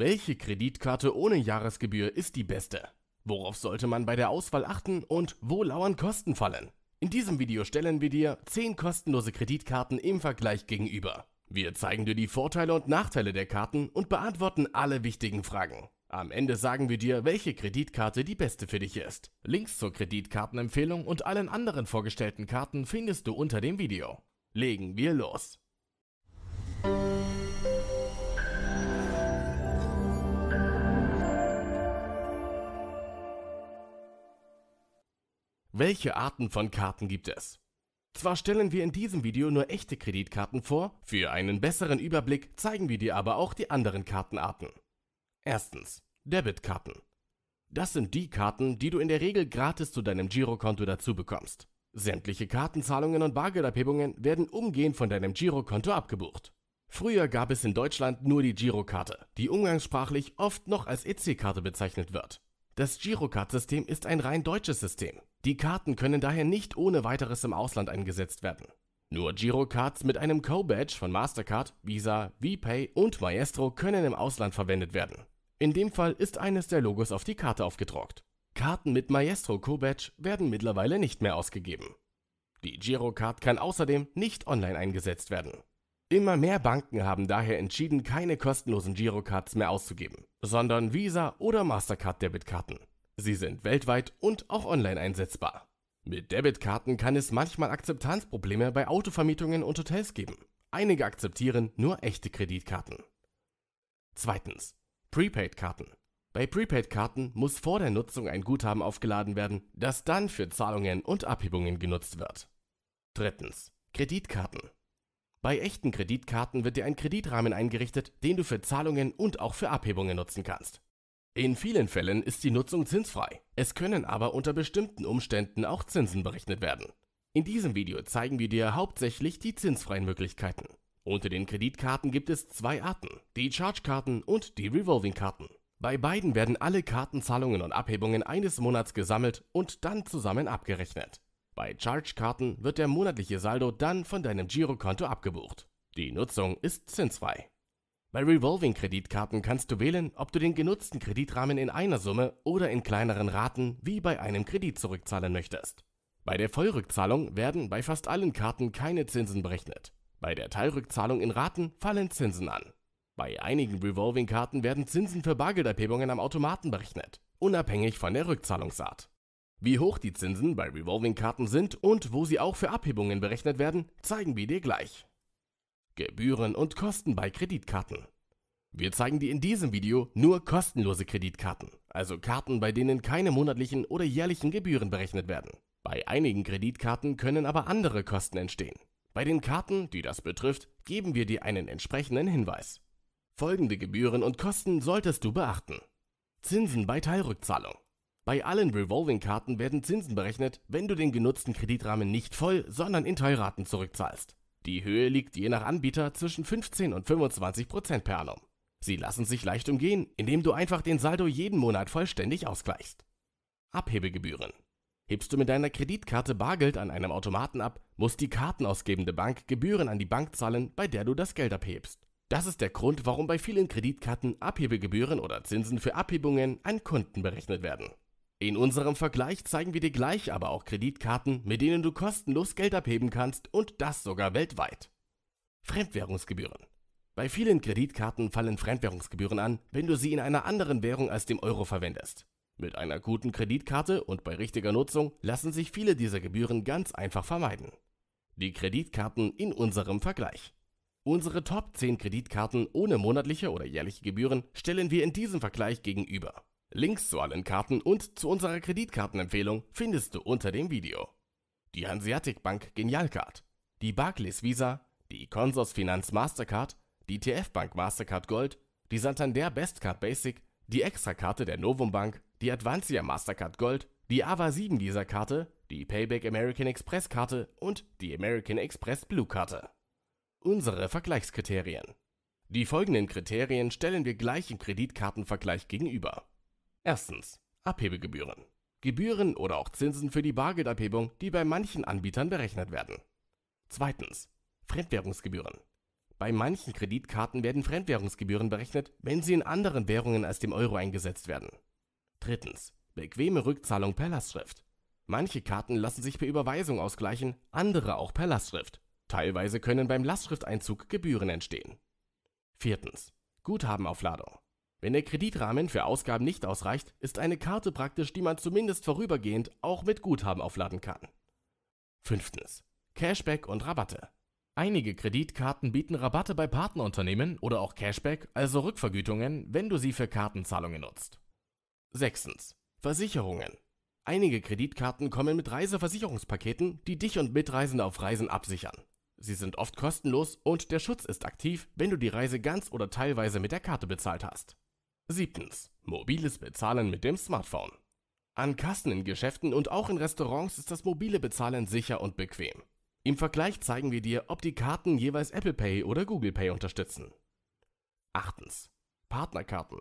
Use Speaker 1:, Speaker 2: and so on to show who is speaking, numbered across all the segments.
Speaker 1: Welche Kreditkarte ohne Jahresgebühr ist die beste? Worauf sollte man bei der Auswahl achten und wo lauern Kostenfallen? In diesem Video stellen wir dir 10 kostenlose Kreditkarten im Vergleich gegenüber. Wir zeigen dir die Vorteile und Nachteile der Karten und beantworten alle wichtigen Fragen. Am Ende sagen wir dir, welche Kreditkarte die beste für dich ist. Links zur Kreditkartenempfehlung und allen anderen vorgestellten Karten findest du unter dem Video. Legen wir los! Welche Arten von Karten gibt es? Zwar stellen wir in diesem Video nur echte Kreditkarten vor, für einen besseren Überblick zeigen wir dir aber auch die anderen Kartenarten. Erstens, Debitkarten. Das sind die Karten, die du in der Regel gratis zu deinem Girokonto dazu bekommst. Sämtliche Kartenzahlungen und Bargeldabhebungen werden umgehend von deinem Girokonto abgebucht. Früher gab es in Deutschland nur die Girokarte, die umgangssprachlich oft noch als EC-Karte bezeichnet wird. Das Girocard-System ist ein rein deutsches System. Die Karten können daher nicht ohne weiteres im Ausland eingesetzt werden. Nur Girocards mit einem Co-Badge von Mastercard, Visa, VPay und Maestro können im Ausland verwendet werden. In dem Fall ist eines der Logos auf die Karte aufgedruckt. Karten mit Maestro Co-Badge werden mittlerweile nicht mehr ausgegeben. Die Girocard kann außerdem nicht online eingesetzt werden. Immer mehr Banken haben daher entschieden, keine kostenlosen Girocards mehr auszugeben, sondern Visa- oder Mastercard-Debitkarten. Sie sind weltweit und auch online einsetzbar. Mit Debitkarten kann es manchmal Akzeptanzprobleme bei Autovermietungen und Hotels geben. Einige akzeptieren nur echte Kreditkarten. Zweitens, Prepaid-Karten. Bei Prepaid-Karten muss vor der Nutzung ein Guthaben aufgeladen werden, das dann für Zahlungen und Abhebungen genutzt wird. Drittens, Kreditkarten. Bei echten Kreditkarten wird dir ein Kreditrahmen eingerichtet, den du für Zahlungen und auch für Abhebungen nutzen kannst. In vielen Fällen ist die Nutzung zinsfrei. Es können aber unter bestimmten Umständen auch Zinsen berechnet werden. In diesem Video zeigen wir dir hauptsächlich die zinsfreien Möglichkeiten. Unter den Kreditkarten gibt es 2 Arten, die Charge-Karten und die Revolving-Karten. Bei beiden werden alle Kartenzahlungen und Abhebungen eines Monats gesammelt und dann zusammen abgerechnet. Bei Charge-Karten wird der monatliche Saldo dann von deinem Girokonto abgebucht. Die Nutzung ist zinsfrei. Bei Revolving-Kreditkarten kannst du wählen, ob du den genutzten Kreditrahmen in einer Summe oder in kleineren Raten wie bei einem Kredit zurückzahlen möchtest. Bei der Vollrückzahlung werden bei fast allen Karten keine Zinsen berechnet. Bei der Teilrückzahlung in Raten fallen Zinsen an. Bei einigen Revolving-Karten werden Zinsen für Bargeldabhebungen am Automaten berechnet, unabhängig von der Rückzahlungsart. Wie hoch die Zinsen bei Revolving-Karten sind und wo sie auch für Abhebungen berechnet werden, zeigen wir dir gleich. Gebühren und Kosten bei Kreditkarten. Wir zeigen dir in diesem Video nur kostenlose Kreditkarten, also Karten, bei denen keine monatlichen oder jährlichen Gebühren berechnet werden. Bei einigen Kreditkarten können aber andere Kosten entstehen. Bei den Karten, die das betrifft, geben wir dir einen entsprechenden Hinweis. Folgende Gebühren und Kosten solltest du beachten. Zinsen bei Teilrückzahlung. Bei allen Revolving-Karten werden Zinsen berechnet, wenn du den genutzten Kreditrahmen nicht voll, sondern in Teilraten zurückzahlst. Die Höhe liegt je nach Anbieter zwischen 15 und 25% per annum. Sie lassen sich leicht umgehen, indem du einfach den Saldo jeden Monat vollständig ausgleichst. Abhebegebühren. Hebst du mit deiner Kreditkarte Bargeld an einem Automaten ab, muss die kartenausgebende Bank Gebühren an die Bank zahlen, bei der du das Geld abhebst. Das ist der Grund, warum bei vielen Kreditkarten Abhebegebühren oder Zinsen für Abhebungen an Kunden berechnet werden. In unserem Vergleich zeigen wir dir gleich aber auch Kreditkarten, mit denen du kostenlos Geld abheben kannst und das sogar weltweit. Fremdwährungsgebühren. Bei vielen Kreditkarten fallen Fremdwährungsgebühren an, wenn du sie in einer anderen Währung als dem Euro verwendest. Mit einer guten Kreditkarte und bei richtiger Nutzung lassen sich viele dieser Gebühren ganz einfach vermeiden. Die Kreditkarten in unserem Vergleich. Unsere Top 10 Kreditkarten ohne monatliche oder jährliche Gebühren stellen wir in diesem Vergleich gegenüber. Links zu allen Karten und zu unserer Kreditkartenempfehlung findest du unter dem Video. Die Hanseatic Bank Genialcard, die Barclays Visa, die Consorsfinanz Mastercard, die TF Bank Mastercard Gold, die Santander Bestcard Basic, die Extrakarte der Novum Bank, die Advancia Mastercard Gold, die AVA 7 Visa Karte, die Payback American Express Karte und die American Express Blue Karte. Unsere Vergleichskriterien. Die folgenden Kriterien stellen wir gleich im Kreditkartenvergleich gegenüber. Erstens, Abhebegebühren. Gebühren oder auch Zinsen für die Bargeldabhebung, die bei manchen Anbietern berechnet werden. Zweitens, Fremdwährungsgebühren. Bei manchen Kreditkarten werden Fremdwährungsgebühren berechnet, wenn sie in anderen Währungen als dem Euro eingesetzt werden. Drittens. Bequeme Rückzahlung per Lastschrift. Manche Karten lassen sich per Überweisung ausgleichen, andere auch per Lastschrift. Teilweise können beim Lastschrifteinzug Gebühren entstehen. Viertens. Guthabenaufladung. Wenn der Kreditrahmen für Ausgaben nicht ausreicht, ist eine Karte praktisch, die man zumindest vorübergehend auch mit Guthaben aufladen kann. Fünftens. Cashback und Rabatte. Einige Kreditkarten bieten Rabatte bei Partnerunternehmen oder auch Cashback, also Rückvergütungen, wenn du sie für Kartenzahlungen nutzt. Sechstens. Versicherungen. Einige Kreditkarten kommen mit Reiseversicherungspaketen, die dich und Mitreisende auf Reisen absichern. Sie sind oft kostenlos und der Schutz ist aktiv, wenn du die Reise ganz oder teilweise mit der Karte bezahlt hast. Siebtens. Mobiles Bezahlen mit dem Smartphone. An Kassen in Geschäften und auch in Restaurants ist das mobile Bezahlen sicher und bequem. Im Vergleich zeigen wir dir, ob die Karten jeweils Apple Pay oder Google Pay unterstützen. Achtens. Partnerkarten.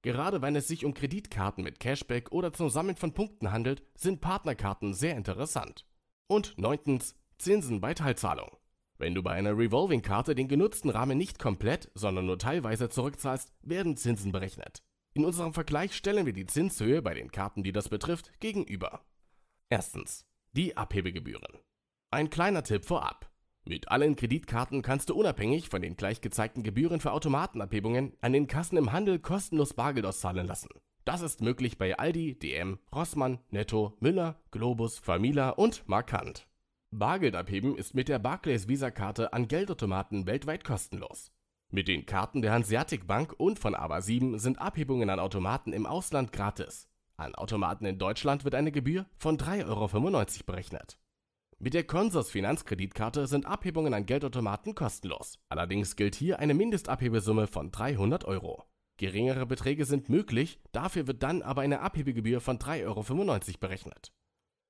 Speaker 1: Gerade wenn es sich um Kreditkarten mit Cashback oder zum Sammeln von Punkten handelt, sind Partnerkarten sehr interessant. Und neuntens. Zinsen bei Teilzahlung. Wenn du bei einer Revolving-Karte den genutzten Rahmen nicht komplett, sondern nur teilweise zurückzahlst, werden Zinsen berechnet. In unserem Vergleich stellen wir die Zinshöhe bei den Karten, die das betrifft, gegenüber. Erstens. Die Abhebegebühren. Ein kleiner Tipp vorab. Mit allen Kreditkarten kannst du unabhängig von den gleich gezeigten Gebühren für Automatenabhebungen an den Kassen im Handel kostenlos Bargeld auszahlen lassen. Das ist möglich bei Aldi, DM, Rossmann, Netto, Müller, Globus, Famila und Markant. Bargeld abheben ist mit der Barclays Visa-Karte an Geldautomaten weltweit kostenlos. Mit den Karten der Hanseatic Bank und von AVA7 sind Abhebungen an Automaten im Ausland gratis. An Automaten in Deutschland wird eine Gebühr von 3,95 € berechnet. Mit der Consors Finanzkreditkarte sind Abhebungen an Geldautomaten kostenlos. Allerdings gilt hier eine Mindestabhebesumme von 300 €. Geringere Beträge sind möglich, dafür wird dann aber eine Abhebegebühr von 3,95 € berechnet.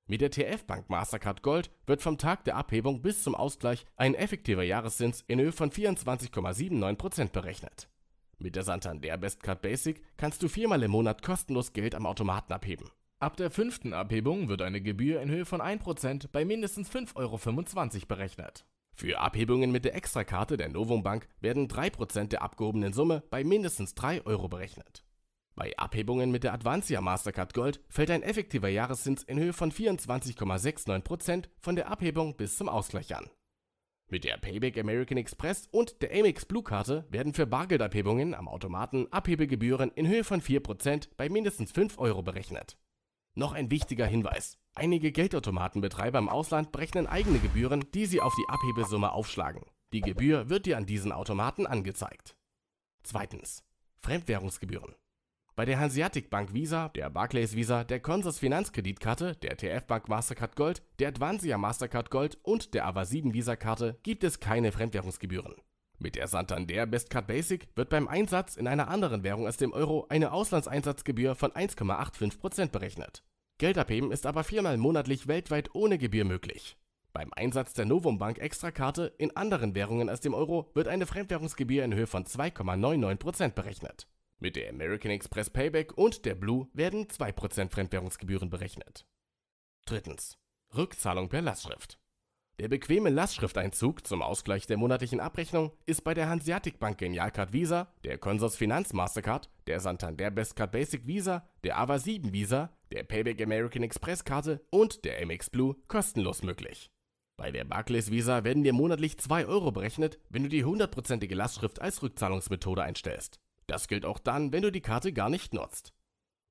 Speaker 1: Mit der TF Bank Mastercard Gold wird vom Tag der Abhebung bis zum Ausgleich ein effektiver Jahreszins in Höhe von 24,79% berechnet. Mit der Santander Bestcard Basic kannst du 4-mal im Monat kostenlos Geld am Automaten abheben. Ab der 5. Abhebung wird eine Gebühr in Höhe von 1% bei mindestens 5,25 € berechnet. Für Abhebungen mit der Extrakarte der Novum Bank werden 3% der abgehobenen Summe bei mindestens 3 € berechnet. Bei Abhebungen mit der Advancia Mastercard Gold fällt ein effektiver Jahreszins in Höhe von 24,69% von der Abhebung bis zum Ausgleich an. Mit der Payback American Express und der Amex Blue Karte werden für Bargeldabhebungen am Automaten Abhebegebühren in Höhe von 4% bei mindestens 5 € berechnet. Noch ein wichtiger Hinweis. Einige Geldautomatenbetreiber im Ausland berechnen eigene Gebühren, die sie auf die Abhebesumme aufschlagen. Die Gebühr wird dir an diesen Automaten angezeigt. Zweitens. Fremdwährungsgebühren. Bei der Hanseatic Bank Visa, der Barclays Visa, der Consors Finanzkreditkarte, der TF Bank Mastercard Gold, der Advancia Mastercard Gold und der AVA7 Visa-Karte gibt es keine Fremdwährungsgebühren. Mit der Santander Bestcard Basic wird beim Einsatz in einer anderen Währung als dem Euro eine Auslandseinsatzgebühr von 1,85% berechnet. Geld abheben ist aber 4-mal monatlich weltweit ohne Gebühr möglich. Beim Einsatz der Novum Bank Extrakarte in anderen Währungen als dem Euro wird eine Fremdwährungsgebühr in Höhe von 2,99% berechnet. Mit der American Express Payback und der Blue werden 2% Fremdwährungsgebühren berechnet. Drittens. Rückzahlung per Lastschrift. Der bequeme Lastschrifteinzug zum Ausgleich der monatlichen Abrechnung ist bei der Hanseatic Bank Genialcard Visa, der Consors Finanz Mastercard, der Santander Bestcard Basic Visa, der AVA7 Visa, der Payback American Express Karte und der Amex Blue kostenlos möglich. Bei der Barclays Visa werden dir monatlich 2 € berechnet, wenn du die 100%ige Lastschrift als Rückzahlungsmethode einstellst. Das gilt auch dann, wenn du die Karte gar nicht nutzt.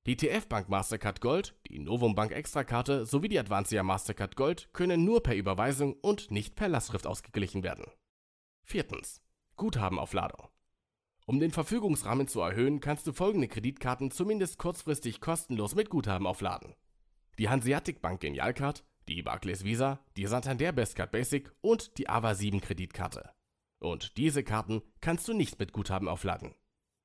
Speaker 1: Die TF Bank Mastercard Gold, die Novum Bank Extrakarte sowie die Advancia Mastercard Gold können nur per Überweisung und nicht per Lastschrift ausgeglichen werden. Viertens. Guthabenaufladung. Um den Verfügungsrahmen zu erhöhen, kannst du folgende Kreditkarten zumindest kurzfristig kostenlos mit Guthaben aufladen. Die Hanseatic Bank Genialcard, die Barclays Visa, die Santander Bestcard Basic und die AVA7 Kreditkarte. Und diese Karten kannst du nicht mit Guthaben aufladen.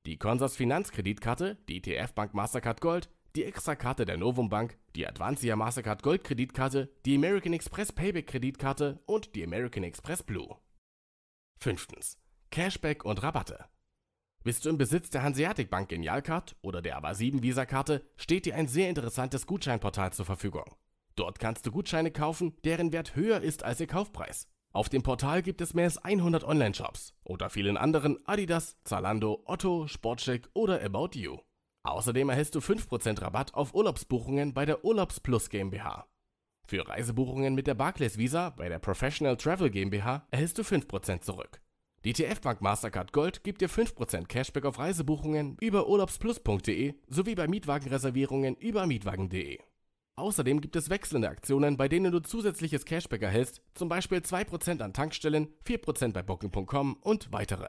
Speaker 1: Die Consors Finanzkreditkarte, die TF Bank Mastercard Gold, die Extrakarte der Novum Bank, die Advancia Mastercard Gold Kreditkarte, die American Express Payback Kreditkarte und die American Express Blue. Fünftens. Cashback und Rabatte. Bist du im Besitz der Hanseatic Bank Genialcard oder der AVA7 Visa-Karte, steht dir ein sehr interessantes Gutscheinportal zur Verfügung. Dort kannst du Gutscheine kaufen, deren Wert höher ist als ihr Kaufpreis. Auf dem Portal gibt es mehr als 100 Online-Shops, unter vielen anderen Adidas, Zalando, Otto, Sportcheck oder About You. Außerdem erhältst du 5% Rabatt auf Urlaubsbuchungen bei der Urlaubs Plus GmbH. Für Reisebuchungen mit der Barclays Visa bei der Professional Travel GmbH erhältst du 5% zurück. Die TF Bank Mastercard Gold gibt dir 5% Cashback auf Reisebuchungen über urlaubsplus.de sowie bei Mietwagenreservierungen über mietwagen.de. Außerdem gibt es wechselnde Aktionen, bei denen du zusätzliches Cashback erhältst, zum Beispiel 2% an Tankstellen, 4% bei Booking.com und weitere.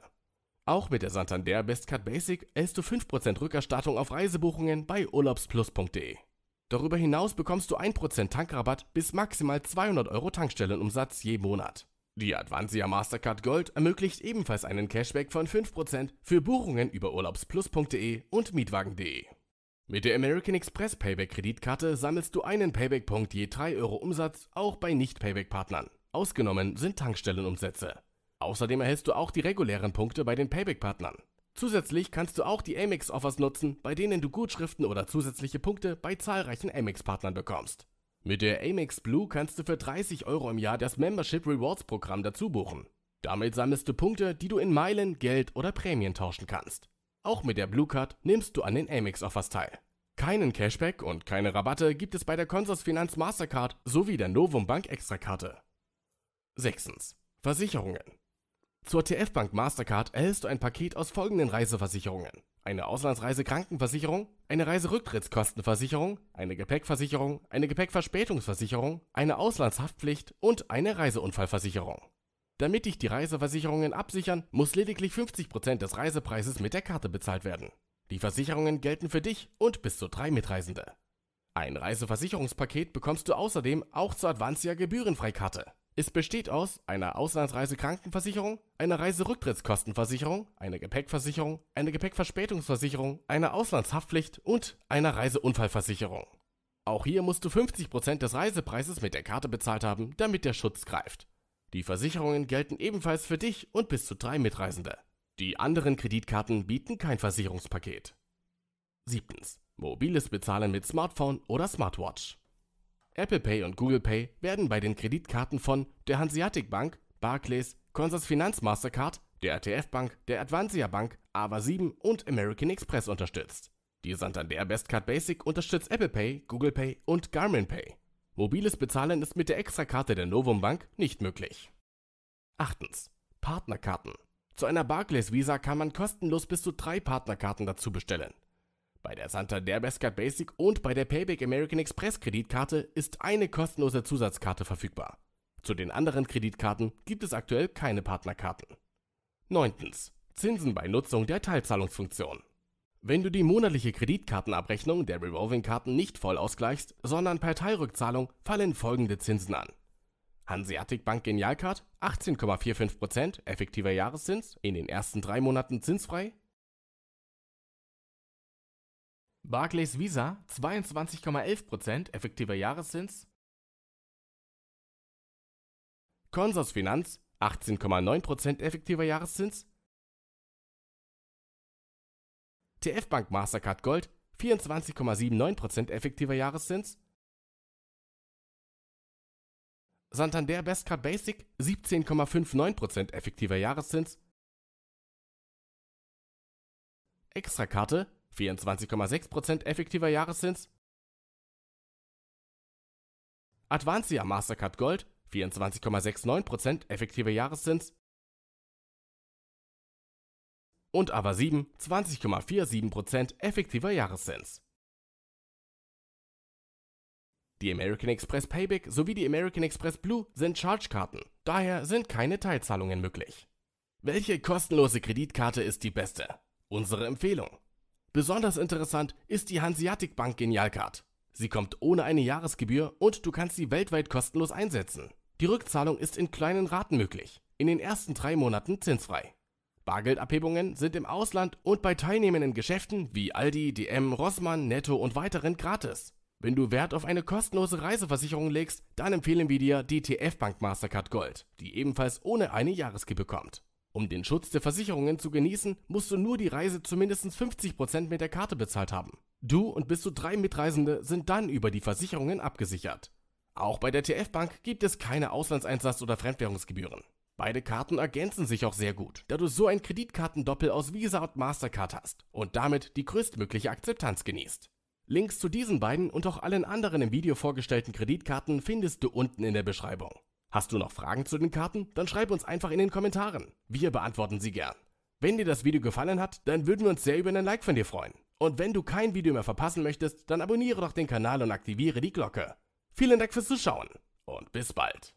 Speaker 1: Auch mit der Santander Bestcard Basic erhältst du 5% Rückerstattung auf Reisebuchungen bei urlaubsplus.de. Darüber hinaus bekommst du 1% Tankrabatt bis maximal 200 € Tankstellenumsatz je Monat. Die Advansia Mastercard Gold ermöglicht ebenfalls einen Cashback von 5% für Buchungen über urlaubsplus.de und mietwagen.de. Mit der American Express Payback Kreditkarte sammelst du einen Payback-Punkt je 3 € Umsatz, auch bei Nicht-Payback-Partnern. Ausgenommen sind Tankstellenumsätze. Außerdem erhältst du auch die regulären Punkte bei den Payback-Partnern. Zusätzlich kannst du auch die Amex-Offers nutzen, bei denen du Gutschriften oder zusätzliche Punkte bei zahlreichen Amex-Partnern bekommst. Mit der Amex Blue kannst du für 30 € im Jahr das Membership Rewards Programm dazu buchen. Damit sammelst du Punkte, die du in Meilen, Geld oder Prämien tauschen kannst. Auch mit der Blue Card nimmst du an den Amex-Offers teil. Keinen Cashback und keine Rabatte gibt es bei der Consorsfinanz Mastercard sowie der Novum Bank Extrakarte. 6. Versicherungen. Zur TF Bank Mastercard erhältst du ein Paket aus folgenden Reiseversicherungen: eine Auslandsreisekrankenversicherung, eine Reiserücktrittskostenversicherung, eine Gepäckversicherung, eine Gepäckverspätungsversicherung, eine Auslandshaftpflicht und eine Reiseunfallversicherung. Damit dich die Reiseversicherungen absichern, muss lediglich 50% des Reisepreises mit der Karte bezahlt werden. Die Versicherungen gelten für dich und bis zu 3 Mitreisende. Ein Reiseversicherungspaket bekommst du außerdem auch zur Advansia Gebührenfreikarte. Es besteht aus einer Auslandsreisekrankenversicherung, einer Reiserücktrittskostenversicherung, einer Gepäckversicherung, einer Gepäckverspätungsversicherung, einer Auslandshaftpflicht und einer Reiseunfallversicherung. Auch hier musst du 50% des Reisepreises mit der Karte bezahlt haben, damit der Schutz greift. Die Versicherungen gelten ebenfalls für dich und bis zu 3 Mitreisende. Die anderen Kreditkarten bieten kein Versicherungspaket. 7. Mobiles Bezahlen mit Smartphone oder Smartwatch. Apple Pay und Google Pay werden bei den Kreditkarten von der Hanseatic Bank, Barclays, Consorsfinanz Mastercard, der TF Bank, der Advansia Bank, AVA7 und American Express unterstützt. Die Santander Bestcard Basic unterstützt Apple Pay, Google Pay und Garmin Pay. Mobiles Bezahlen ist mit der Extrakarte der Novum Bank nicht möglich. 8. Partnerkarten. Zu einer Barclays Visa kann man kostenlos bis zu 3 Partnerkarten dazu bestellen. Bei der Santander Bestcard Basic und bei der Payback American Express Kreditkarte ist eine kostenlose Zusatzkarte verfügbar. Zu den anderen Kreditkarten gibt es aktuell keine Partnerkarten. 9. Zinsen bei Nutzung der Teilzahlungsfunktion. Wenn du die monatliche Kreditkartenabrechnung der Revolving-Karten nicht voll ausgleichst, sondern per Teilrückzahlung, fallen folgende Zinsen an: Hanseatic Bank Genialcard 18,45% effektiver Jahreszins, in den ersten 3 Monaten zinsfrei. Barclays Visa 22,11% effektiver Jahreszins. Consorsfinanz 18,9% effektiver Jahreszins. TF Bank Mastercard Gold 24,79% effektiver Jahreszins. Santander Bestcard Basic 17,59% effektiver Jahreszins. Extrakarte 24,6% effektiver Jahreszins. Advansia Mastercard Gold 24,69% effektiver Jahreszins. Und AVA7 20,47% effektiver Jahreszins. Die American Express Payback sowie die American Express Blue sind Charge-Karten, daher sind keine Teilzahlungen möglich. Welche kostenlose Kreditkarte ist die beste? Unsere Empfehlung. Besonders interessant ist die Hanseatic Bank Genialcard. Sie kommt ohne eine Jahresgebühr und du kannst sie weltweit kostenlos einsetzen. Die Rückzahlung ist in kleinen Raten möglich, in den ersten 3 Monaten zinsfrei. Bargeldabhebungen sind im Ausland und bei teilnehmenden Geschäften wie Aldi, DM, Rossmann, Netto und weiteren gratis. Wenn du Wert auf eine kostenlose Reiseversicherung legst, dann empfehlen wir dir die TF Bank Mastercard Gold, die ebenfalls ohne eine Jahresgebühr kommt. Um den Schutz der Versicherungen zu genießen, musst du nur die Reise zu mindestens 50% mit der Karte bezahlt haben. Du und bis zu 3 Mitreisende sind dann über die Versicherungen abgesichert. Auch bei der TF Bank gibt es keine Auslandseinsatz- oder Fremdwährungsgebühren. Beide Karten ergänzen sich auch sehr gut, da du so ein Kreditkartendoppel aus Visa und Mastercard hast und damit die größtmögliche Akzeptanz genießt. Links zu diesen beiden und auch allen anderen im Video vorgestellten Kreditkarten findest du unten in der Beschreibung. Hast du noch Fragen zu den Karten? Dann schreib uns einfach in den Kommentaren. Wir beantworten sie gern. Wenn dir das Video gefallen hat, dann würden wir uns sehr über einen Like von dir freuen. Und wenn du kein Video mehr verpassen möchtest, dann abonniere doch den Kanal und aktiviere die Glocke. Vielen Dank fürs Zuschauen und bis bald.